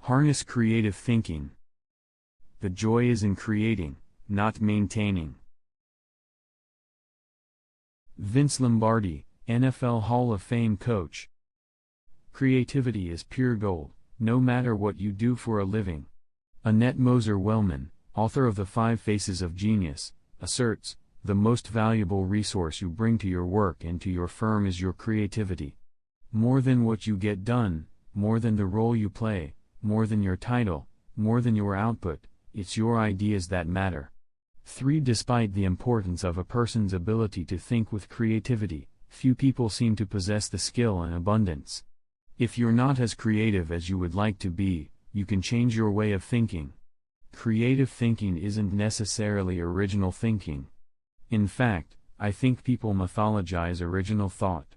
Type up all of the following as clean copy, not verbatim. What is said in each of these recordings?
Harness creative thinking. The joy is in creating, not maintaining. Vince Lombardi, NFL Hall of Fame coach. Creativity is pure gold, no matter what you do for a living. Annette Moser-Wellman, author of The 5 Faces of Genius, asserts, the most valuable resource you bring to your work and to your firm is your creativity. More than what you get done, more than the role you play, more than your title, more than your output, it's your ideas that matter. 3. Despite the importance of a person's ability to think with creativity, few people seem to possess the skill in abundance. If you're not as creative as you would like to be, you can change your way of thinking. Creative thinking isn't necessarily original thinking. In fact, I think people mythologize original thought.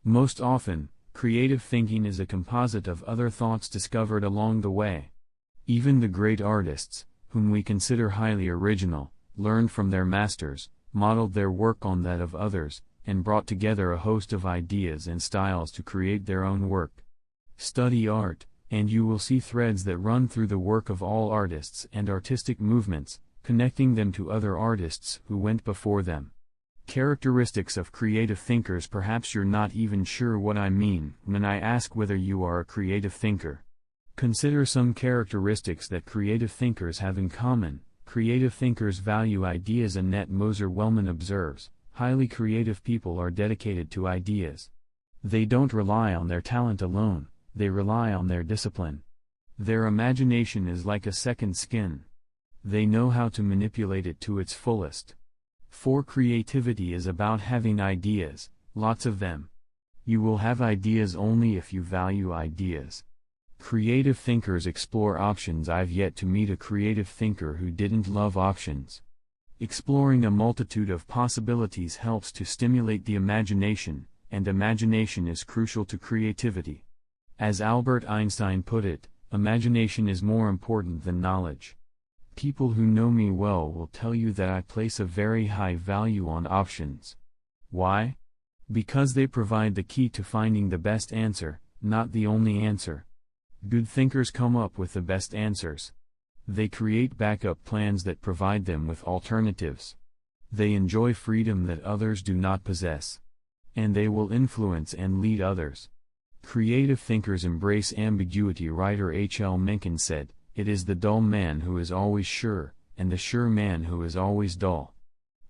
Most often, creative thinking is a composite of other thoughts discovered along the way. Even the great artists, whom we consider highly original, learned from their masters, modeled their work on that of others, and brought together a host of ideas and styles to create their own work. Study art, and you will see threads that run through the work of all artists and artistic movements, connecting them to other artists who went before them. Characteristics of creative thinkers. Perhaps you're not even sure what I mean when I ask whether you are a creative thinker. Consider some characteristics that creative thinkers have in common. Creative thinkers value ideas. Annette Moser-Wellman observes, highly creative people are dedicated to ideas. They don't rely on their talent alone, they rely on their discipline. Their imagination is like a second skin. They know how to manipulate it to its fullest. 4. Creativity is about having ideas, lots of them. You will have ideas only if you value ideas. Creative thinkers explore options. I've yet to meet a creative thinker who didn't love options. Exploring a multitude of possibilities helps to stimulate the imagination, and imagination is crucial to creativity. As Albert Einstein put it, imagination is more important than knowledge. People who know me well will tell you that I place a very high value on options. Why? Because they provide the key to finding the best answer, not the only answer. Good thinkers come up with the best answers. They create backup plans that provide them with alternatives. They enjoy freedom that others do not possess. And they will influence and lead others. Creative thinkers embrace ambiguity. Writer H. L. Mencken said, "It is the dull man who is always sure, and the sure man who is always dull."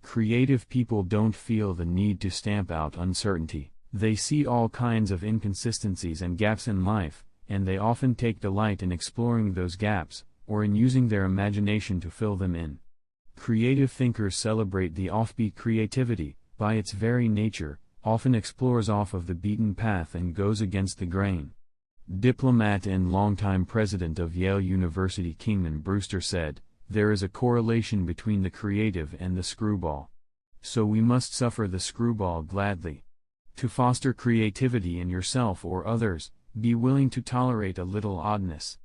Creative people don't feel the need to stamp out uncertainty. They see all kinds of inconsistencies and gaps in life, and they often take delight in exploring those gaps, or in using their imagination to fill them in. Creative thinkers celebrate the offbeat. Creativity, by its very nature, often explores off of the beaten path and goes against the grain. Diplomat and longtime president of Yale University Kingman Brewster said, "There is a correlation between the creative and the screwball. So we must suffer the screwball gladly. To foster creativity in yourself or others, be willing to tolerate a little oddness."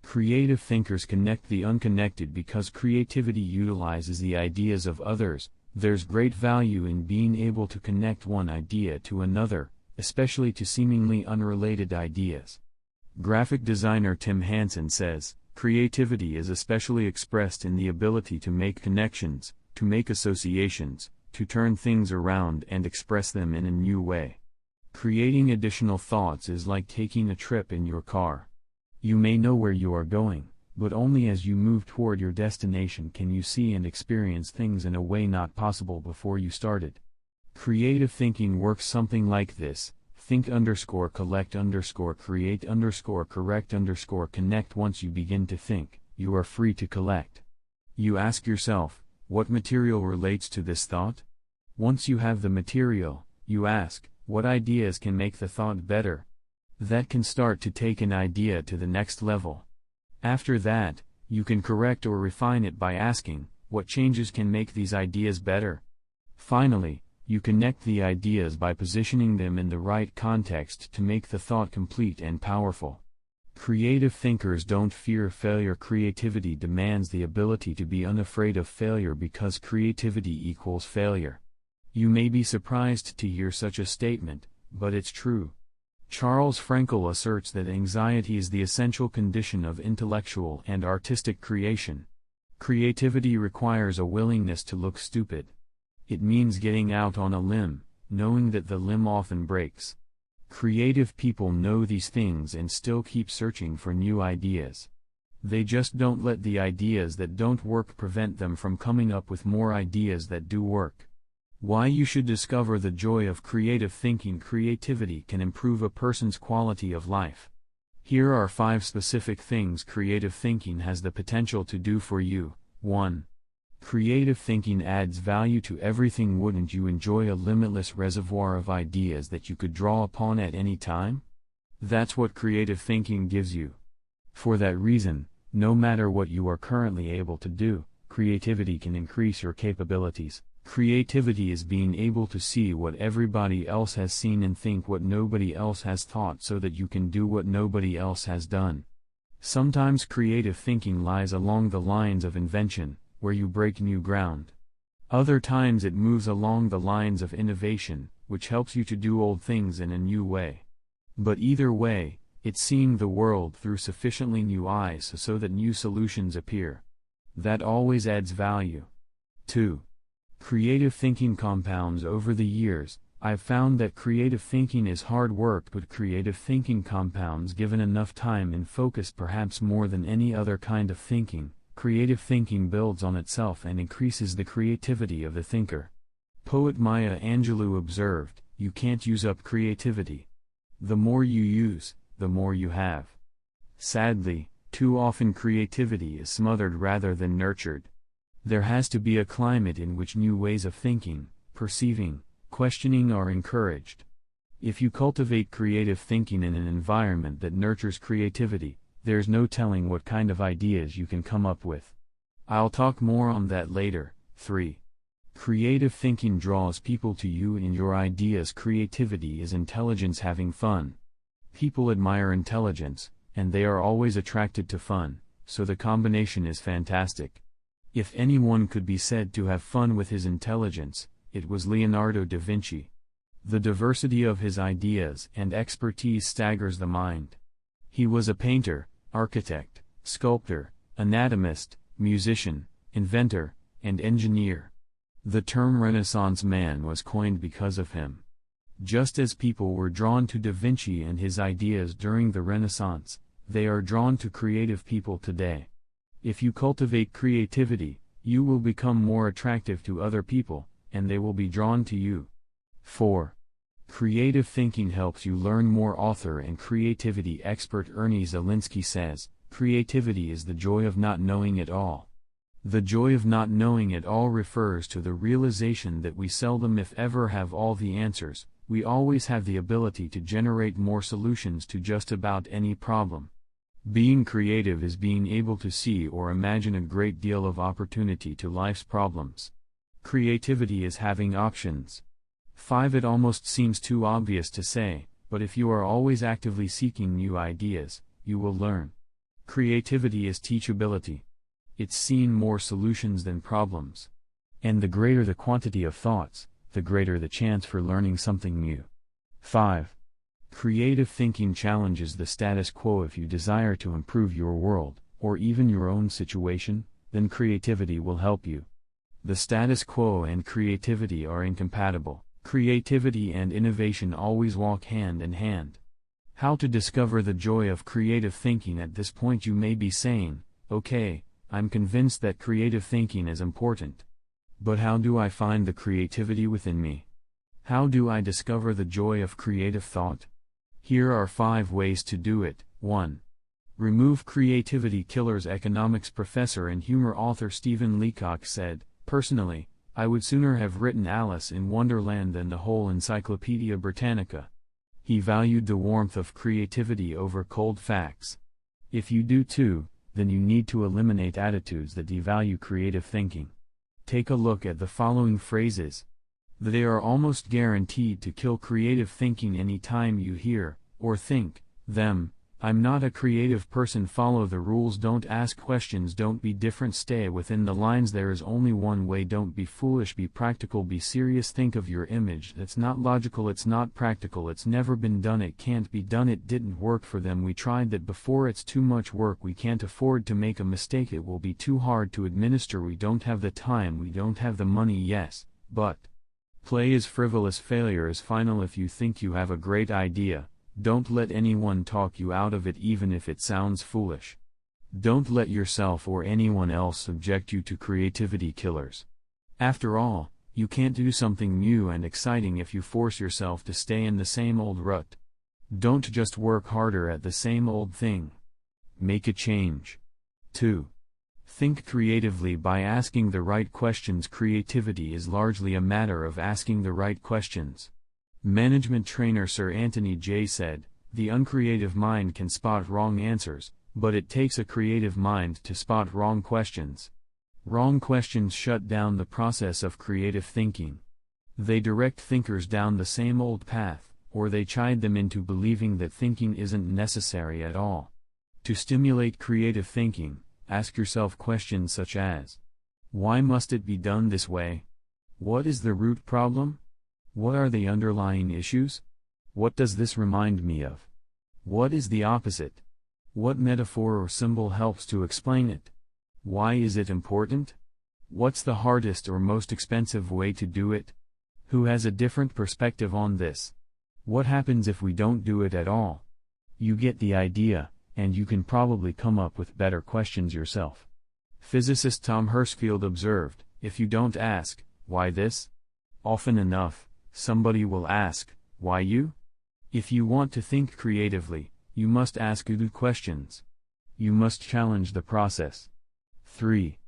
Creative thinkers connect the unconnected. Because creativity utilizes the ideas of others, there's great value in being able to connect one idea to another, especially to seemingly unrelated ideas. Graphic designer Tim Hansen says, "Creativity is especially expressed in the ability to make connections, to make associations, to turn things around and express them in a new way." Creating additional thoughts is like taking a trip in your car. You may know where you are going, but only as you move toward your destination can you see and experience things in a way not possible before you started. Creative thinking works something like this: think_collect_create_correct_connect. Once you begin to think, you are free to collect. You ask yourself, what material relates to this thought? Once you have the material, you ask, what ideas can make the thought better? That can start to take an idea to the next level. After that, you can correct or refine it by asking, what changes can make these ideas better? Finally, you connect the ideas by positioning them in the right context to make the thought complete and powerful. Creative thinkers don't fear failure. Creativity demands the ability to be unafraid of failure because creativity equals failure. You may be surprised to hear such a statement, but it's true. Charles Frankel asserts that anxiety is the essential condition of intellectual and artistic creation. Creativity requires a willingness to look stupid. It means getting out on a limb, knowing that the limb often breaks. Creative people know these things and still keep searching for new ideas. They just don't let the ideas that don't work prevent them from coming up with more ideas that do work. Why you should discover the joy of creative thinking. Creativity can improve a person's quality of life. Here are 5 specific things creative thinking has the potential to do for you. 1. Creative thinking adds value to everything. Wouldn't you enjoy a limitless reservoir of ideas that you could draw upon at any time? That's what creative thinking gives you. For that reason, no matter what you are currently able to do, creativity can increase your capabilities. Creativity is being able to see what everybody else has seen and think what nobody else has thought so that you can do what nobody else has done. Sometimes creative thinking lies along the lines of invention, where you break new ground. Other times it moves along the lines of innovation, which helps you to do old things in a new way. But either way, it's seeing the world through sufficiently new eyes so that new solutions appear. That always adds value. 2. Creative thinking compounds. Over the years, I've found that creative thinking is hard work, but creative thinking compounds given enough time and focus. Perhaps more than any other kind of thinking, creative thinking builds on itself and increases the creativity of the thinker. Poet Maya Angelou observed, "You can't use up creativity. The more you use, the more you have." Sadly, too often creativity is smothered rather than nurtured. There has to be a climate in which new ways of thinking, perceiving, questioning are encouraged. If you cultivate creative thinking in an environment that nurtures creativity, there's no telling what kind of ideas you can come up with. I'll talk more on that later. 3. Creative thinking draws people to you and your ideas. Creativity is intelligence having fun. People admire intelligence, and they are always attracted to fun, so the combination is fantastic. If anyone could be said to have fun with his intelligence, it was Leonardo da Vinci. The diversity of his ideas and expertise staggers the mind. He was a painter, architect, sculptor, anatomist, musician, inventor, and engineer. The term Renaissance man was coined because of him. Just as people were drawn to Da Vinci and his ideas during the Renaissance, they are drawn to creative people today. If you cultivate creativity, you will become more attractive to other people, and they will be drawn to you. 4. Creative thinking helps you learn more. Author and creativity expert Ernie Zielinski says, "Creativity is the joy of not knowing it all." The joy of not knowing it all refers to the realization that we seldom if ever have all the answers. We always have the ability to generate more solutions to just about any problem. Being creative is being able to see or imagine a great deal of opportunity to life's problems. Creativity is having options. 5. It almost seems too obvious to say, but if you are always actively seeking new ideas, you will learn. Creativity is teachability. It's seeing more solutions than problems. And the greater the quantity of thoughts, the greater the chance for learning something new. 5. Creative thinking challenges the status quo. If you desire to improve your world, or even your own situation, then creativity will help you. The status quo and creativity are incompatible. Creativity and innovation always walk hand in hand. How to discover the joy of creative thinking? At this point you may be saying, "Okay, I'm convinced that creative thinking is important. But how do I find the creativity within me? How do I discover the joy of creative thought?" Here are 5 ways to do it. 1. Remove creativity killers. Economics professor and humor author Stephen Leacock said, "Personally, I would sooner have written Alice in Wonderland than the whole Encyclopedia Britannica." He valued the warmth of creativity over cold facts. If you do too, then you need to eliminate attitudes that devalue creative thinking. Take a look at the following phrases. They are almost guaranteed to kill creative thinking any time you hear, or think, them. I'm not a creative person. Follow the rules. Don't ask questions. Don't be different. Stay within the lines. There is only one way. Don't be foolish. Be practical. Be serious. Think of your image. That's not logical. It's not practical. It's never been done. It can't be done. It didn't work for them. We tried that before. It's too much work. We can't afford to make a mistake. It will be too hard to administer. We don't have the time. We don't have the money. Yes, but play is frivolous. Failure is final. If you think you have a great idea, don't let anyone talk you out of it, even if it sounds foolish. Don't let yourself or anyone else subject you to creativity killers. After all, you can't do something new and exciting if you force yourself to stay in the same old rut. Don't just work harder at the same old thing. Make a change. 2. Think creatively by asking the right questions. Creativity is largely a matter of asking the right questions. Management trainer Sir Anthony J. said, "The uncreative mind can spot wrong answers, but it takes a creative mind to spot wrong questions." Wrong questions shut down the process of creative thinking. They direct thinkers down the same old path, or they chide them into believing that thinking isn't necessary at all. To stimulate creative thinking, ask yourself questions such as, why must it be done this way? What is the root problem? What are the underlying issues? What does this remind me of? What is the opposite? What metaphor or symbol helps to explain it? Why is it important? What's the hardest or most expensive way to do it? Who has a different perspective on this? What happens if we don't do it at all? You get the idea, and you can probably come up with better questions yourself. Physicist Tom Hurstfield observed, "If you don't ask, why this? Often enough, somebody will ask, why you?" If you want to think creatively, you must ask good questions. You must challenge the process. 3.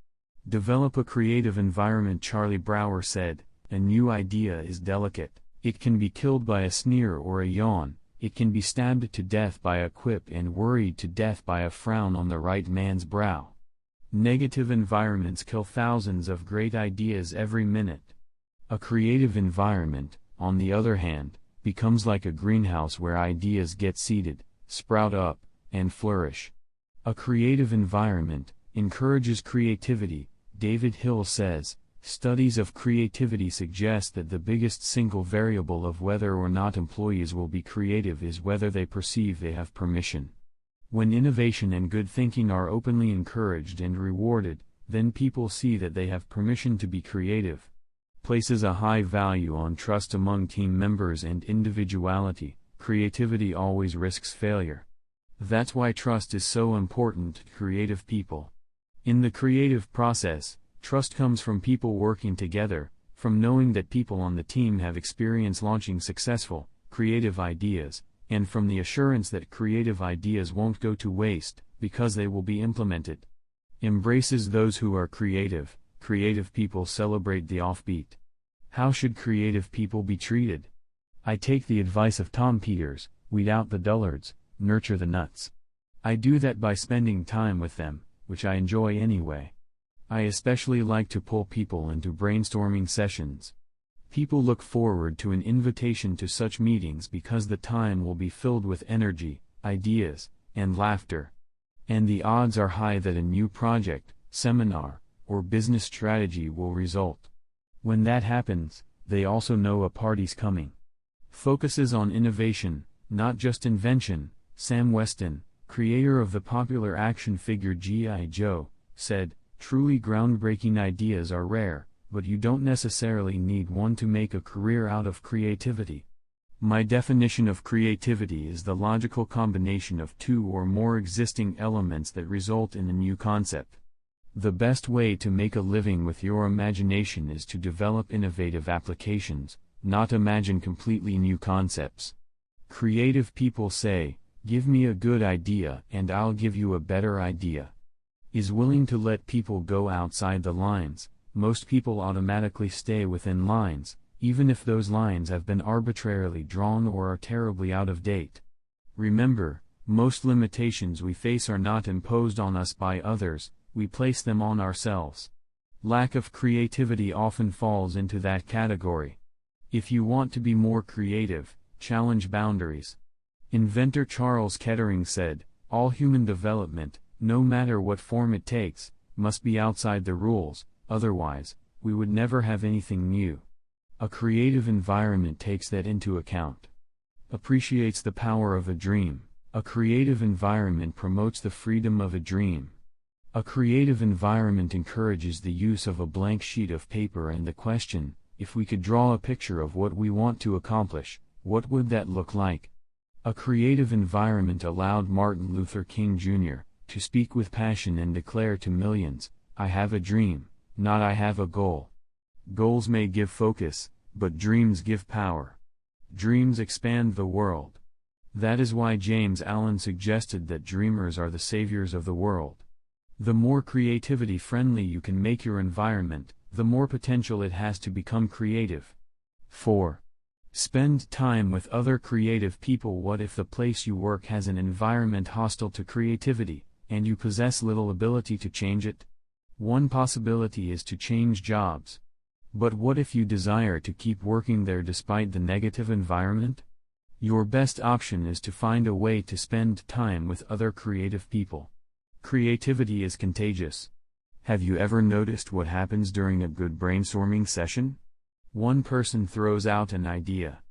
Develop a creative environment. Charlie Brower said, "A new idea is delicate. It can be killed by a sneer or a yawn. It can be stabbed to death by a quip and worried to death by a frown on the right man's brow." Negative environments kill thousands of great ideas every minute. A creative environment, on the other hand, becomes like a greenhouse where ideas get seeded, sprout up, and flourish. A creative environment encourages creativity. David Hill says, "Studies of creativity suggest that the biggest single variable of whether or not employees will be creative is whether they perceive they have permission. When innovation and good thinking are openly encouraged and rewarded, then people see that they have permission to be creative." Places a high value on trust among team members and individuality. Creativity always risks failure. That's why trust is so important to creative people. In the creative process, trust comes from people working together, from knowing that people on the team have experience launching successful, creative ideas, and from the assurance that creative ideas won't go to waste, because they will be implemented. Embraces those who are creative. Creative people celebrate the offbeat. How should creative people be treated? I take the advice of Tom Peters: weed out the dullards, nurture the nuts. I do that by spending time with them, which I enjoy anyway. I especially like to pull people into brainstorming sessions. People look forward to an invitation to such meetings because the time will be filled with energy, ideas, and laughter. And the odds are high that a new project, seminar, or business strategy will result. When that happens, they also know a party's coming. Focuses on innovation, not just invention. Sam Weston, creator of the popular action figure G.I. Joe, said, "Truly groundbreaking ideas are rare, but you don't necessarily need one to make a career out of creativity. My definition of creativity is the logical combination of two or more existing elements that result in a new concept. The best way to make a living with your imagination is to develop innovative applications, not imagine completely new concepts. Creative people say, 'Give me a good idea and I'll give you a better idea.' Is willing to let people go outside the lines. Most people automatically stay within lines, even if those lines have been arbitrarily drawn or are terribly out of date. Remember, most limitations we face are not imposed on us by others, we place them on ourselves. Lack of creativity often falls into that category. If you want to be more creative, challenge boundaries. Inventor Charles Kettering said, "All human development, no matter what form it takes, must be outside the rules, otherwise, we would never have anything new." A creative environment takes that into account. Appreciates the power of a dream. A creative environment promotes the freedom of a dream. A creative environment encourages the use of a blank sheet of paper and the question, if we could draw a picture of what we want to accomplish, what would that look like? A creative environment allowed Martin Luther King Jr. to speak with passion and declare to millions, "I have a dream, not I have a goal." Goals may give focus, but dreams give power. Dreams expand the world. That is why James Allen suggested that dreamers are the saviors of the world. The more creativity-friendly you can make your environment, the more potential it has to become creative. 4. Spend time with other creative people. What if the place you work has an environment hostile to creativity, and you possess little ability to change it? One possibility is to change jobs. But what if you desire to keep working there despite the negative environment? Your best option is to find a way to spend time with other creative people. Creativity is contagious. Have you ever noticed what happens during a good brainstorming session? One person throws out an idea.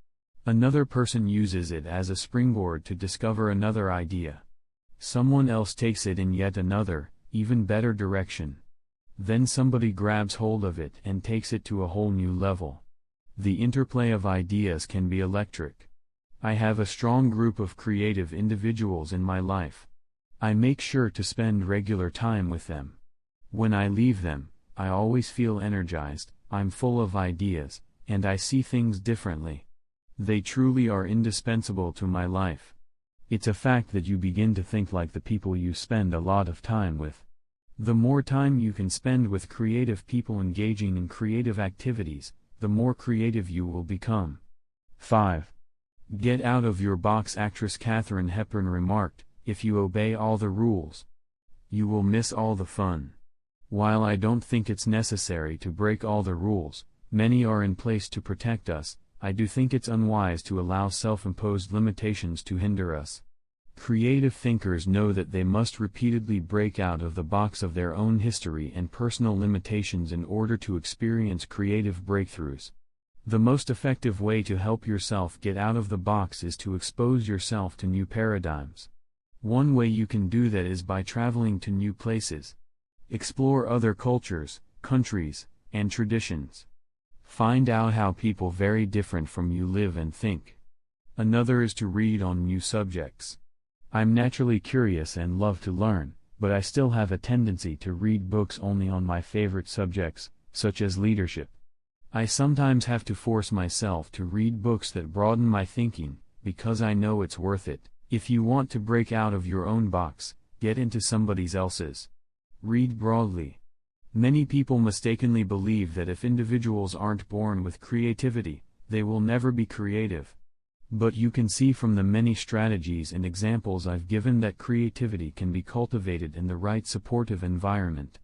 Another person uses it as a springboard to discover another idea. Someone else takes it in yet another, even better direction. Then somebody grabs hold of it and takes it to a whole new level. The interplay of ideas can be electric. I have a strong group of creative individuals in my life. I make sure to spend regular time with them. When I leave them, I always feel energized, I'm full of ideas, and I see things differently. They truly are indispensable to my life. It's a fact that you begin to think like the people you spend a lot of time with. The more time you can spend with creative people engaging in creative activities, the more creative you will become. 5. Get out of your box. Actress Katharine Hepburn remarked, "If you obey all the rules, you will miss all the fun." While I don't think it's necessary to break all the rules, many are in place to protect us, I do think it's unwise to allow self-imposed limitations to hinder us. Creative thinkers know that they must repeatedly break out of the box of their own history and personal limitations in order to experience creative breakthroughs. The most effective way to help yourself get out of the box is to expose yourself to new paradigms. One way you can do that is by traveling to new places. Explore other cultures, countries, and traditions. Find out how people very different from you live and think. Another is to read on new subjects. I'm naturally curious and love to learn, but I still have a tendency to read books only on my favorite subjects, such as leadership. I sometimes have to force myself to read books that broaden my thinking, because I know it's worth it. If you want to break out of your own box, get into somebody else's. Read broadly. Many people mistakenly believe that if individuals aren't born with creativity, they will never be creative. But you can see from the many strategies and examples I've given that creativity can be cultivated in the right supportive environment.